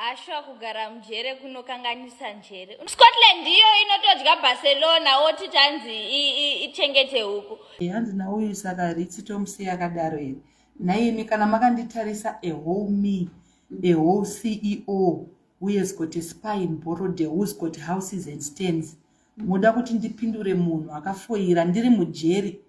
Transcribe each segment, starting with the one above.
Ashwa kugara mjere kunokanganisa njere. Scotland ndiyo inotodya Barcelona oti tanzi ichengete huku. Hanzi nauyu saka ritsi tomusiya akadaro here. Naimi kana makanditarisa a whole me, a whole CEO who has got a spy in Borode, who's got houses and stands. Muda kuti ndipindure munhu akafoira ndiri mujeri.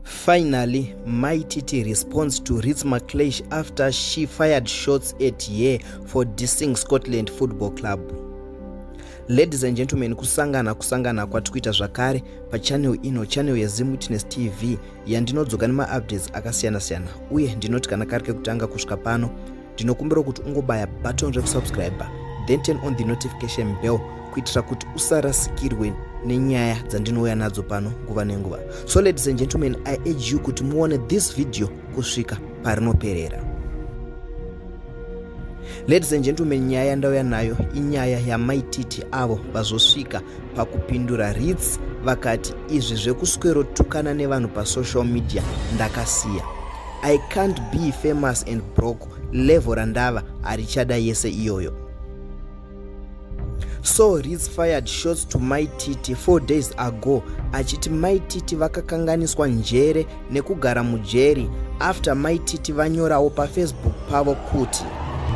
Finally, MyTiti responds to Ritz McLeish after she fired shots at Ye for dissing Scotland Football Club. Ladies and gentlemen, kusangana kwatikuita zvakare pachannel ino, channel yeZim Witness TV yandinodzoka nema-updates akasiyana-siyana, uye ndinoti kana kari kekutanga kusvika pano ndinokumbira kuti ungobaya button rekusubscribe then turn on the notification bell kuitira kuti usarasikirwe nenyaya dzandinouya nadzo pano nguva nenguva. So ladies and gentlemen, I urge you kuti muone this video kusvika parinoperera. Ladies and gentlemen, nyaya yandauya nayo inyaya yaMyTiti avo vazosvika pakupindura Ritz vakati izvi zvekuswerotukana nevanhu pasocial media ndakasiya. I can't be famous and broke, level randava harichada yese iyoyo. So Ritz fired shots to MyTiti 4 days ago achiti MyTiti vakakanganiswa njere nekugara mujeri after MyTiti vanyorawo paFacebook pavo kuti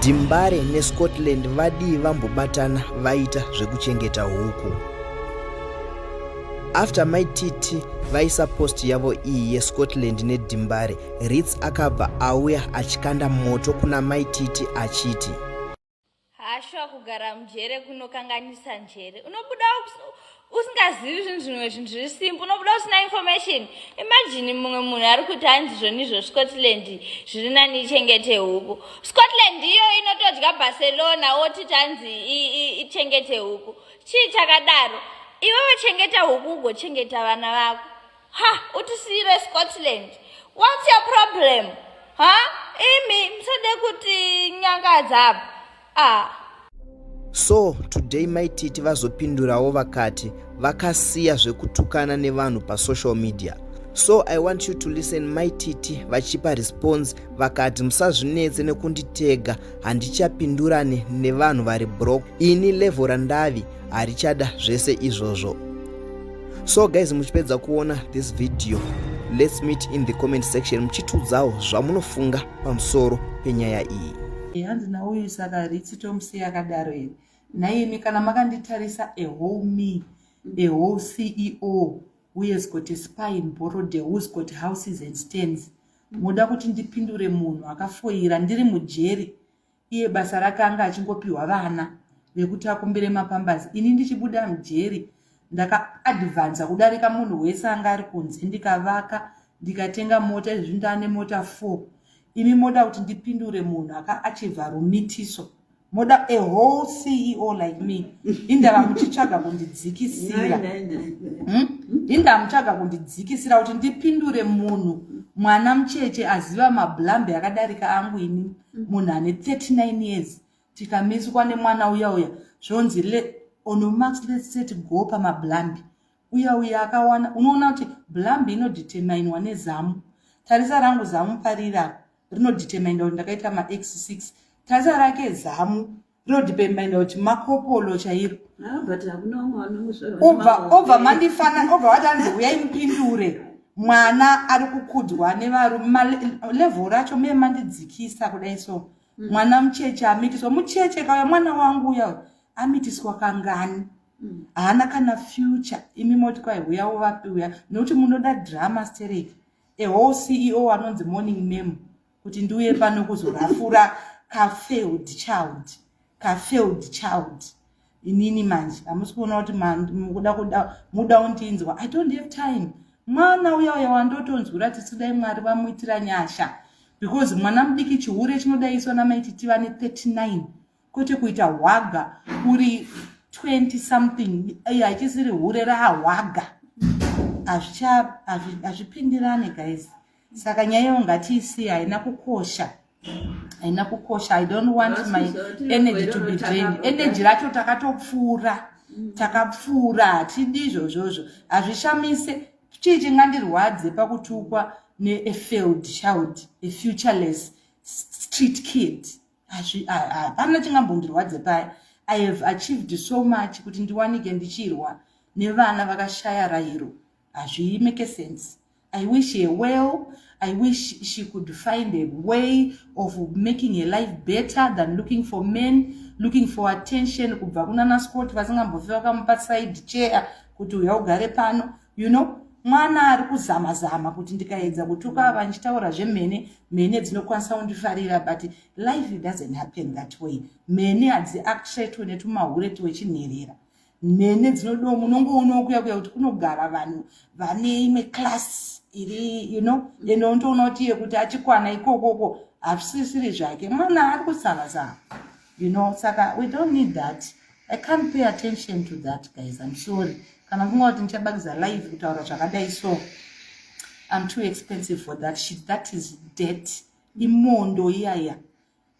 Dimbare neScotland vadii vambobatana vaita zvekuchengeta huku. After MyTiti vaisa post yavo iyi yeScotland neDimbare, Ritz akabva auya achikanda moto kuna MyTiti achiti Ashwa kugara mjere kunokanganisa njere. Unobuda usingazivi zvinhu zviri simple, unobuda usina information. Imagine mumwe munhu ari kuti hanzi zvonizvo Scotland zviri nani ichengete huku. Scotland ndiyo inotodya Barcelona oti tanzi ichengete huku. Chii chakadaro? Iwewe chengeta huku ugochengeta vana vako. Utisiyire Scotland. What's your problem? Imi msode kuti nyangadza apa. So today MyTiti vazopindurawo vakati vakasiya zvekutukana nevanhu pasocial media. So I want you to listen MyTiti vachipa response vakati musazvinetse nekunditega, handichapindurane nevanhu vari broke, ini level randavi harichada zvese izvozvo. So guys, muchipedza kuona this video, let's meet in the comment section muchitudzawo zvamunofunga pamusoro penyaya iyi. Hanzi nauyu saka ritsi tomusiya akadaro here. Naimi kana makanditarisa a whole me, a whole CEO who has got a spy in Borode, who's got houses and stands. Muda kuti ndipindure munhu akafoira ndiri mujeri, iye basa rake anga achingopiwa vana vekuti akumbire mapambazi. Ini ndichibuda mujeri ndakaadvanza kudarika munhu wese anga ari kunze, ndikavaka ndikatenga mota, izvi ndane mota 4. Imi moda kuti ndipindure munhu akaachivha rumitiso. Moda a whole CEO like me. Indava muchitsvaga kundidzikisira. Indava muchitsvaga kundidzikisira kuti ndipindure munhu mwana mucheche aziva mablambe akadarika angu ini. Munhu ane 39 years. Tikamiswa nemwana uya zvonzi ono max let's set go pamablambe. Uya akawana. Unoona kuti blambe inodeterminwa nezamu. Tarisa rangu zamu parira rinodetermine kuti ndakaita ma-X6. Tarisa rake zamu rinodetermine kuti makopolo chairo. But Obva mandifana, obva watanzi uyai mupindure. Mwana ari kukudwa nevarume, level racho me mandidzikisa kudai so. Mwana mucheche amitiswa, mucheche kauya mwana wangu uya amitiswa kangani. Haana kana future. Imi moti kwai uya uvapi uya. Nokuti munoda drama stereki. A whole CEO anonzi morning memo kuti ndiuye pano kuzorafura ka-failed child. Inini manje hamusi kuona kuti muda undinzwa. I don't have time. Mwana uya wandotonzwira tisidai Mwari vamuitira nyasha, because mwana mudiki chihure chinodaiswa naMyTiti vane 39 kwete kuita hwaga uri 20 something hachisiri hure rahwaga. Azvipindirane guys. Saka nyaya ngatiisiya haina kukosha. I don't want my energy to be drained. Energy racho takapfuura tidizvo zvozvo. Azvishamise chii chingandirwadze pakutukwa ne a failed child, a futureless street kid. hapana chingambondirwadze paya. I have achieved so much kuti ndiwanike ndichirwa nevana vakashaya rayiro. Hazvi make sense. I wish her well. I wish she could find a way of making her life better than looking for men, looking for attention. Kubva kunana sport vasingambofi vakamupa side chair kuti uya ugare pano. You know, mwana ari kuzama kuti ndikaedza kutuka vanchitaura zvemene mene dzinokwanisa kundifarira, but life doesn't happen that way. Mene hadziactretwe netumahure twechinherera. Mene dzinodo munongoona kuya kuti kunogara vanhu vane imwe class iri, you know, eno ndoona kuti kuti achikwana ikokoko hazvisiri zvake. Mwana ari kuzama, you know, saka we don't need that. I can't pay attention to that, guys. I'm sorry. Kana funga kuti ndichabakiza live kutaura zvakadai so I'm too expensive for that shit. That is debt. Imondo iyaya.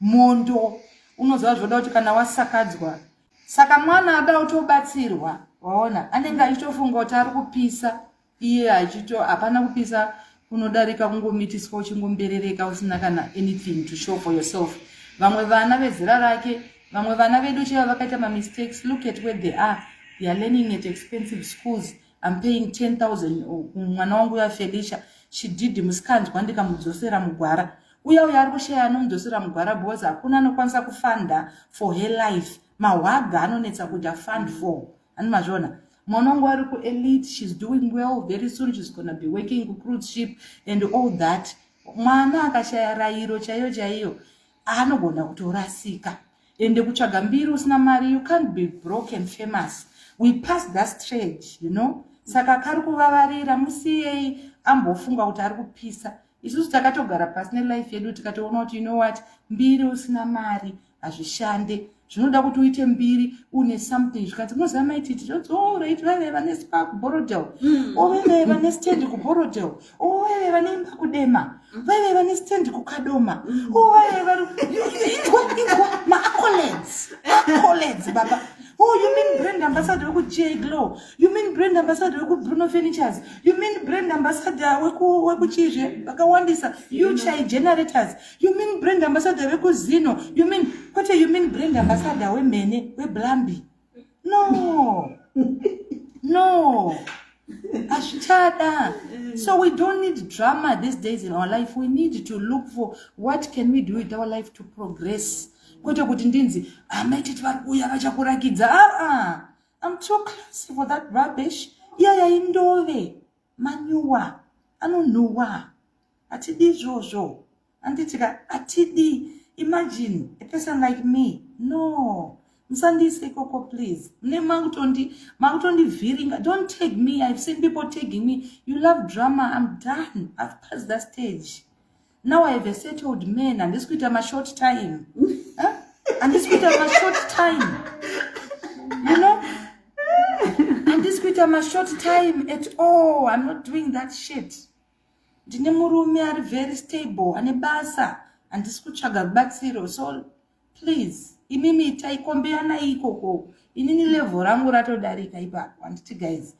Mondo unoziva zvoda kuti kana wasakadzwa. Saka mwana ada kutobatsirwa, waona, anenge achitofunga kuti ari kupisa, iye achito hapana kupisa kunodarika kungomitiswa uchingomberereka usina kana anything to show for yourself. Vamwe vana vezera rake, vamwe vana vedu chaiva vakaita mistakes. Look at where they are. They are learning at expensive schools. I'm paying 10,000. Mwana wangu ya Felicia, she did musikanzwa ndikamudzosera mugwara. Uya ari kushaya anomudzosera mugwara because hakuna anokwanisa kufanda for her life. Mawaga anonetsa kuja fund for. Animazvona. Mwana wangu ari ku-elite, she's doing well. Very soon she's going to be working ku cruise ship and all that. Mwana akashaya rayiro chaiyo anogona kutorasika. Ende kutsvaga mbiri usina mari, you can't be broke and famous. We passed that stage, you know. Saka kari kuvavarira musiyei ambofunga kuti ari kupisa. Isusu takatogara pasi nelife yedu tikatoona kuti you know what, mbiri usina mari hazvishande. Zvinoda kuti uite mbiri une something zvikati muzama ititi right vave vane spa kuBorodale, vave vane stand kuBorodale, vave vane imba kudema, vave vane stand kukadoma, vave vari accolades baba. Oh, you mean brand ambassador weku J Glow? You mean brand ambassador weku Bruno Furnitures? You mean brand ambassador weku Chizhe vakawandisa UCHI generators? You mean brand ambassador weku Zino? You mean brand ambassador we Mene we Blambi? No. No. Ashtada. So we don't need drama these days in our life. We need to look for what can we do with our life to progress. Kwete kuti ndinzi amaititi vari kuuya vachakurakidza. I'm too classy for that rubbish. Iyaya indove manyuwa anonuwa atidi izvozvo. Anditika atidi. Imagine a person like me. No. Msandise ikoko, please. Mne makutondi viringa. Don't take me. I've seen people taking me. You love drama. I'm done. I've passed that stage. Now I have a settled man and this could have a short time. And this could have a short time. You know? And this could have a short time at all. I'm not doing that shit. Dinemurume are very stable and a basa. And this could have a back zero. So please, imimi itaikombeana ikoko. Inini level rangu rato darika ipa. Want guys.